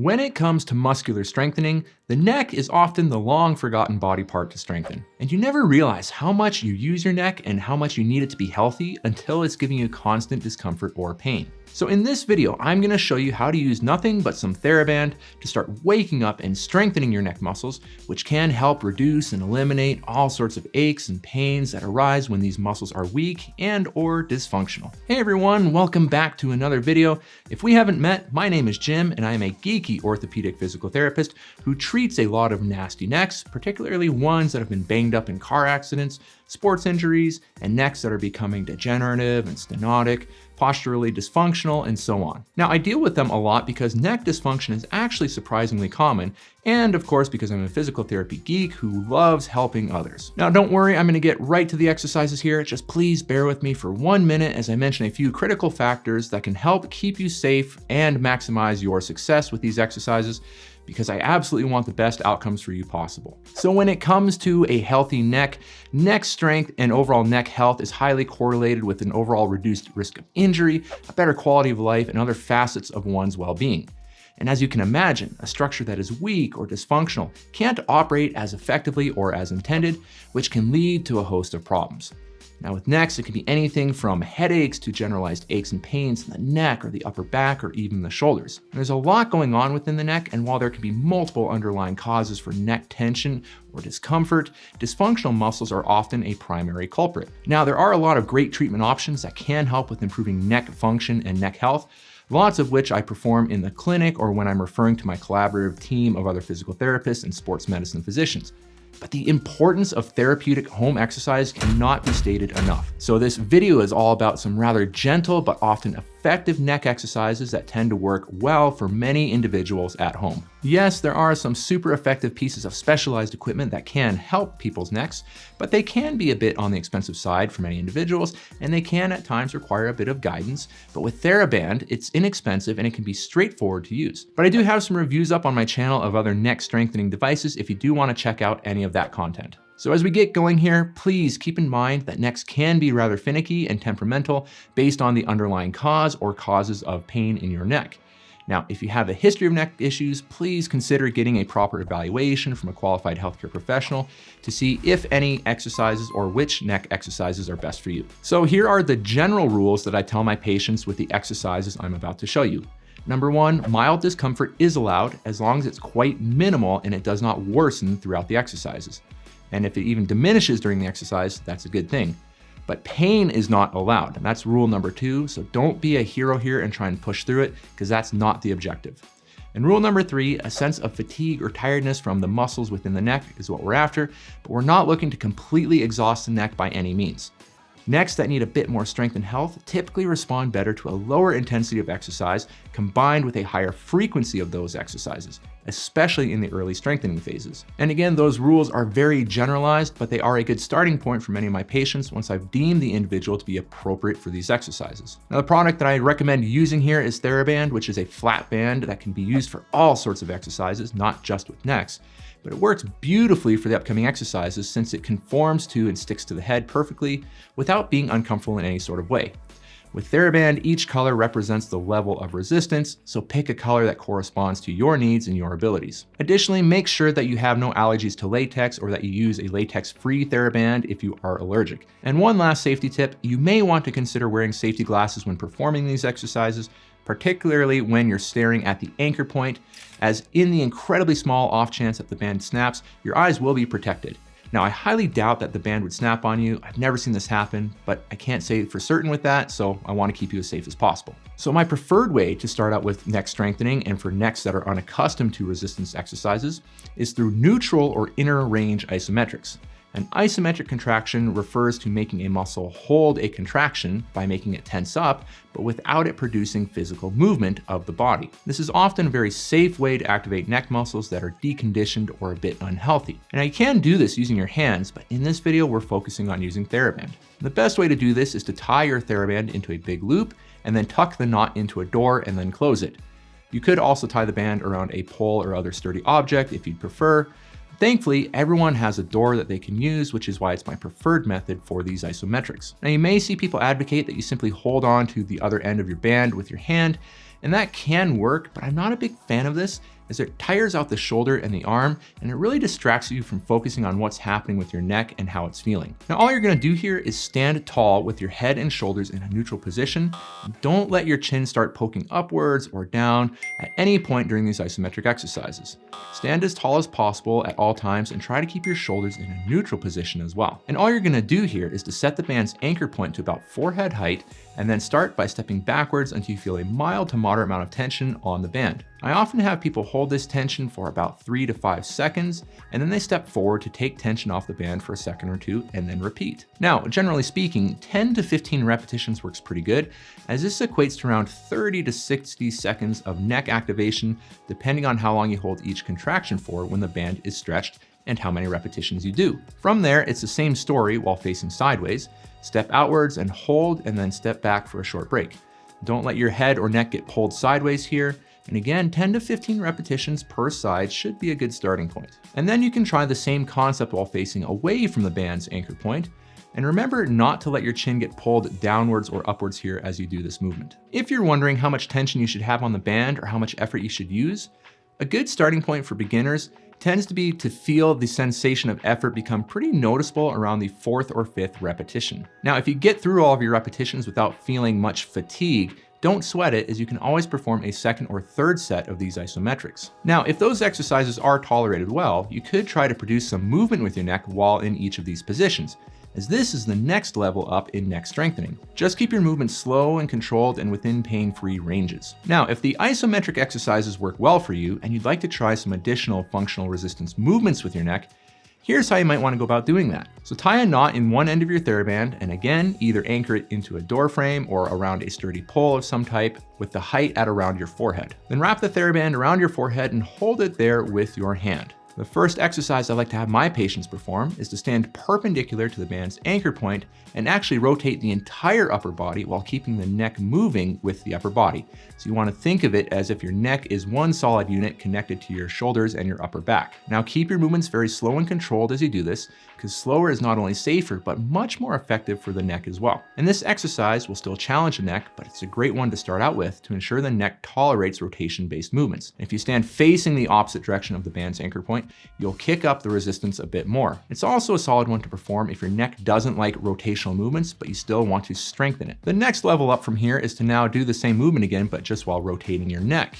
When it comes to muscular strengthening, the neck is often the long forgotten body part to strengthen. And you never realize how much you use your neck and how much you need it to be healthy until it's giving you constant discomfort or pain. So in this video, I'm gonna show you how to use nothing but some Theraband to start waking up and strengthening your neck muscles, which can help reduce and eliminate all sorts of aches and pains that arise when these muscles are weak and or dysfunctional. Hey everyone, welcome back to another video. If we haven't met, my name is Jim and I am a geeky orthopedic physical therapist who treats a lot of nasty necks, particularly ones that have been banged up in car accidents, sports injuries, and necks that are becoming degenerative and stenotic, posturally dysfunctional, and so on. Now, I deal with them a lot because neck dysfunction is actually surprisingly common, and of course, because I'm a physical therapy geek who loves helping others. Now, don't worry, I'm gonna get right to the exercises here. Just please bear with me for 1 minute as I mention a few critical factors that can help keep you safe and maximize your success with these exercises, because I absolutely want the best outcomes for you possible. So when it comes to a healthy neck, neck strength and overall neck health is highly correlated with an overall reduced risk of injury, a better quality of life, and other facets of one's well-being. And as you can imagine, a structure that is weak or dysfunctional can't operate as effectively or as intended, which can lead to a host of problems. Now with necks, it can be anything from headaches to generalized aches and pains in the neck or the upper back or even the shoulders. And there's a lot going on within the neck, and while there can be multiple underlying causes for neck tension or discomfort, dysfunctional muscles are often a primary culprit. Now there are a lot of great treatment options that can help with improving neck function and neck health, lots of which I perform in the clinic or when I'm referring to my collaborative team of other physical therapists and sports medicine physicians. But the importance of therapeutic home exercise cannot be stated enough. So this video is all about some rather gentle but often effective neck exercises that tend to work well for many individuals at home. Yes, there are some super effective pieces of specialized equipment that can help people's necks, but they can be a bit on the expensive side for many individuals, and they can at times require a bit of guidance. But with Theraband, it's inexpensive and it can be straightforward to use. But I do have some reviews up on my channel of other neck strengthening devices if you do want to check out any of that content. So as we get going here, please keep in mind that necks can be rather finicky and temperamental based on the underlying cause or causes of pain in your neck. Now, if you have a history of neck issues, please consider getting a proper evaluation from a qualified healthcare professional to see if any exercises or which neck exercises are best for you. So here are the general rules that I tell my patients with the exercises I'm about to show you. Number 1, mild discomfort is allowed as long as it's quite minimal and it does not worsen throughout the exercises. And if it even diminishes during the exercise, that's a good thing. But pain is not allowed, and that's rule number 2, so don't be a hero here and try and push through it, because that's not the objective. And rule number 3, a sense of fatigue or tiredness from the muscles within the neck is what we're after, but we're not looking to completely exhaust the neck by any means. Necks that need a bit more strength and health typically respond better to a lower intensity of exercise combined with a higher frequency of those exercises, especially in the early strengthening phases. And again, those rules are very generalized, but they are a good starting point for many of my patients once I've deemed the individual to be appropriate for these exercises. Now, the product that I recommend using here is Theraband, which is a flat band that can be used for all sorts of exercises, not just with necks. But it works beautifully for the upcoming exercises since it conforms to and sticks to the head perfectly without being uncomfortable in any sort of way. With Theraband, each color represents the level of resistance, so pick a color that corresponds to your needs and your abilities. Additionally, make sure that you have no allergies to latex or that you use a latex-free Theraband if you are allergic. And one last safety tip, you may want to consider wearing safety glasses when performing these exercises, particularly when you're staring at the anchor point, as in the incredibly small off chance that the band snaps, your eyes will be protected. Now, I highly doubt that the band would snap on you. I've never seen this happen, but I can't say for certain with that, so I want to keep you as safe as possible. So my preferred way to start out with neck strengthening and for necks that are unaccustomed to resistance exercises is through neutral or inner range isometrics. An isometric contraction refers to making a muscle hold a contraction by making it tense up, but without it producing physical movement of the body. This is often a very safe way to activate neck muscles that are deconditioned or a bit unhealthy. And you can do this using your hands, but in this video, we're focusing on using Theraband. The best way to do this is to tie your Theraband into a big loop and then tuck the knot into a door and then close it. You could also tie the band around a pole or other sturdy object if you'd prefer. Thankfully, everyone has a door that they can use, which is why it's my preferred method for these isometrics. Now, you may see people advocate that you simply hold on to the other end of your band with your hand, And that can work, but I'm not a big fan of this, as it tires out the shoulder and the arm, and it really distracts you from focusing on what's happening with your neck and how it's feeling. Now, all you're gonna do here is stand tall with your head and shoulders in a neutral position. Don't let your chin start poking upwards or down at any point during these isometric exercises. Stand as tall as possible at all times and try to keep your shoulders in a neutral position as well. And all you're gonna do here is to set the band's anchor point to about forehead height, and then start by stepping backwards until you feel a mild to moderate amount of tension on the band. I often have people hold this tension for about 3 to 5 seconds, and then they step forward to take tension off the band for a second or two, and then repeat. Now, generally speaking, 10 to 15 repetitions works pretty good, as this equates to around 30 to 60 seconds of neck activation, depending on how long you hold each contraction for when the band is stretched and how many repetitions you do. From there, it's the same story while facing sideways. Step outwards and hold, and then step back for a short break. Don't let your head or neck get pulled sideways here. And again, 10 to 15 repetitions per side should be a good starting point. And then you can try the same concept while facing away from the band's anchor point. And remember not to let your chin get pulled downwards or upwards here as you do this movement. If you're wondering how much tension you should have on the band or how much effort you should use, a good starting point for beginners tends to be to feel the sensation of effort become pretty noticeable around the 4th or 5th repetition. Now, if you get through all of your repetitions without feeling much fatigue, don't sweat it, as you can always perform a 2nd or 3rd set of these isometrics. Now, if those exercises are tolerated well, you could try to produce some movement with your neck while in each of these positions, as this is the next level up in neck strengthening. Just keep your movement slow and controlled and within pain-free ranges. Now, if the isometric exercises work well for you and you'd like to try some additional functional resistance movements with your neck, here's how you might want to go about doing that. So tie a knot in one end of your Theraband, and again, either anchor it into a door frame or around a sturdy pole of some type with the height at around your forehead. Then wrap the Theraband around your forehead and hold it there with your hand. The first exercise I like to have my patients perform is to stand perpendicular to the band's anchor point and actually rotate the entire upper body while keeping the neck moving with the upper body. So you want to think of it as if your neck is one solid unit connected to your shoulders and your upper back. Now keep your movements very slow and controlled as you do this, because slower is not only safer, but much more effective for the neck as well. And this exercise will still challenge the neck, but it's a great one to start out with to ensure the neck tolerates rotation-based movements. If you stand facing the opposite direction of the band's anchor point, you'll kick up the resistance a bit more. It's also a solid one to perform if your neck doesn't like rotational movements, but you still want to strengthen it. The next level up from here is to now do the same movement again, but just while rotating your neck.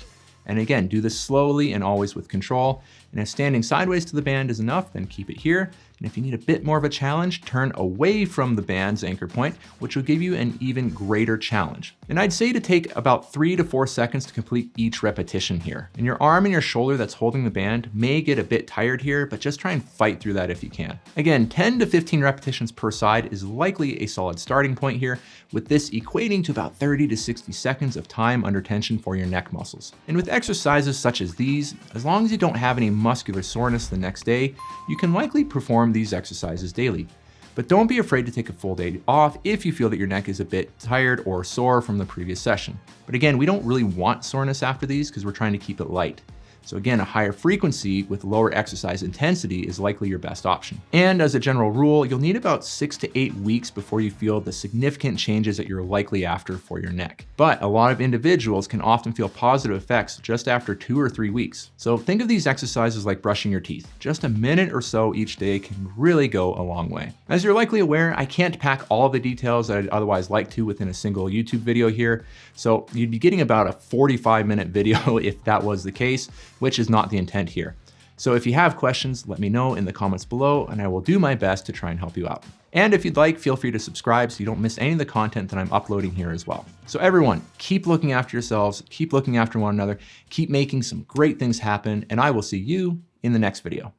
And again, do this slowly and always with control. And if standing sideways to the band is enough, then keep it here. And if you need a bit more of a challenge, turn away from the band's anchor point, which will give you an even greater challenge. And I'd say to take about 3 to 4 seconds to complete each repetition here. And your arm and your shoulder that's holding the band may get a bit tired here, but just try and fight through that if you can. Again, 10 to 15 repetitions per side is likely a solid starting point here, with this equating to about 30 to 60 seconds of time under tension for your neck muscles. And with exercises such as these, as long as you don't have any muscular soreness the next day, you can likely perform these exercises daily. But don't be afraid to take a full day off if you feel that your neck is a bit tired or sore from the previous session. But again, we don't really want soreness after these because we're trying to keep it light. So again, a higher frequency with lower exercise intensity is likely your best option. And as a general rule, you'll need about 6 to 8 weeks before you feel the significant changes that you're likely after for your neck. But a lot of individuals can often feel positive effects just after 2 or 3 weeks. So think of these exercises like brushing your teeth. Just a minute or so each day can really go a long way. As you're likely aware, I can't pack all of the details that I'd otherwise like to within a single YouTube video here. So you'd be getting about a 45-minute video if that was the case, which is not the intent here. So if you have questions, let me know in the comments below and I will do my best to try and help you out. And if you'd like, feel free to subscribe so you don't miss any of the content that I'm uploading here as well. So everyone, keep looking after yourselves, keep looking after one another, keep making some great things happen, and I will see you in the next video.